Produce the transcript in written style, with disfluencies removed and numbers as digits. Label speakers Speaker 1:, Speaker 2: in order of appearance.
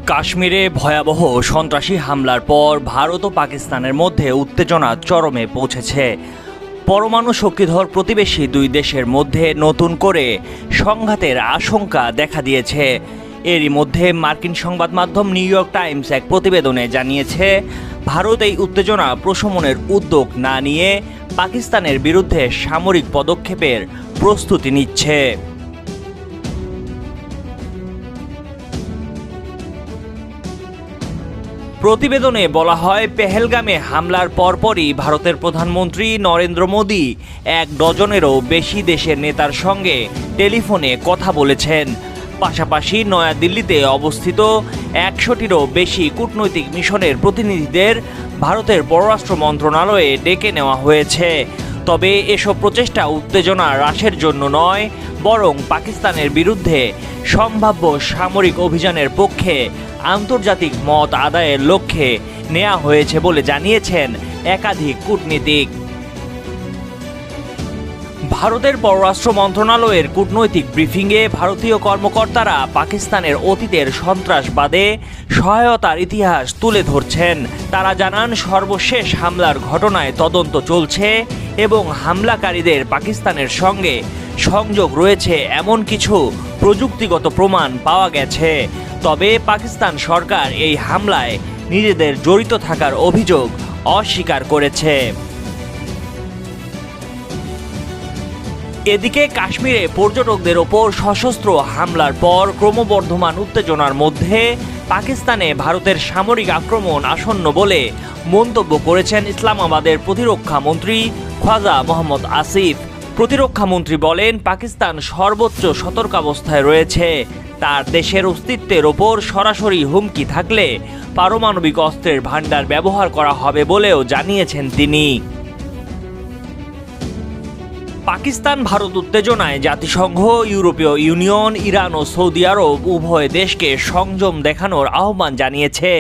Speaker 1: কাশ্মীরে ভয়াবহ সন্ত্রাসী হামলার পর ভারত ও পাকিস্তানের মধ্যে উত্তেজনা চরমে পৌঁছেছে। পরমাণু শক্তিধর প্রতিবেশী দুই দেশের মধ্যে নতুন করে সংঘাতের আশঙ্কা দেখা দিয়েছে। এরই মধ্যে মার্কিন সংবাদ মাধ্যম নিউ ইয়র্ক টাইমস এক প্রতিবেদনে জানিয়েছে, ভারত এই উত্তেজনা প্রশমনের উদ্যোগ না নিয়ে পাকিস্তানের বিরুদ্ধে সামরিক পদক্ষেপের প্রস্তুতি নিচ্ছে। প্রতিবেদনে বলা হয়, পেহেলগামে হামলার পরপরই ভারতের প্রধানমন্ত্রী নরেন্দ্র মোদী এক ডজনেরও বেশি দেশের নেতার সঙ্গে টেলিফোনে কথা বলেছেন। পাশাপাশি নয়াদিল্লিতে অবস্থিত 100টিরও বেশি কূটনৈতিক মিশনের প্রতিনিধিদের ভারতের পররাষ্ট্র মন্ত্রণালয়ে ডেকে নেওয়া হয়েছে। তবে এসব প্রচেষ্টা উত্তেজনা হ্রাসের জন্য নয়, বরং পাকিস্তানের বিরুদ্ধে সম্ভাব্য সামরিক অভিযানের পক্ষে আন্তর্জাতিক মত আদায়ের লক্ষ্যে নেওয়া হয়েছে বলে জানিয়েছেন একাধিক কূটনীতিক। ভারতের পররাষ্ট্র মন্ত্রণালয়ের কূটনৈতিক ব্রিফিংয়ে ভারতীয় কর্মকর্তারা পাকিস্তানের অতীতের সন্ত্রাসবাদে সহায়তার ইতিহাস তুলে ধরছেন। তারা জানান, সর্বশেষ হামলার ঘটনায় তদন্ত চলছে এবং হামলাকারীদের পাকিস্তানের সঙ্গে সংযোগ রয়েছে এমন কিছু প্রযুক্তিগত প্রমাণ পাওয়া গেছে। তবে পাকিস্তান সরকার এই হামলায় নিজেদের জড়িত থাকার অভিযোগ অস্বীকার করেছে। এদিকে কাশ্মীরে পর্যটকদের ওপর সশস্ত্র হামলার পর ক্রমবর্ধমান উত্তেজনার মধ্যে পাকিস্তানে ভারতের সামরিক আক্রমণ আসন্ন বলে মন্তব্য করেছেন ইসলামাবাদের প্রতিরক্ষা মন্ত্রী খ্বাজা মোহাম্মদ আসিফ। প্রতিরক্ষা মন্ত্রী বলেন, পাকিস্তান সর্বোচ্চ সতর্কাবস্থায় রয়েছে। তার দেশের অস্তিত্বের ওপর সরাসরি হুমকি থাকলে পারমাণবিক অস্ত্রের ভান্ডার ব্যবহার করা হবে বলেও জানিয়েছেন তিনি। পাকিস্তান ভারত উত্তেজনায় জাতিসংঘ, ইউরোপীয় ইউনিয়ন, ইরান ও সৌদি আরব উভয় দেশকে সংযম দেখানোর আহ্বান জানিয়েছে।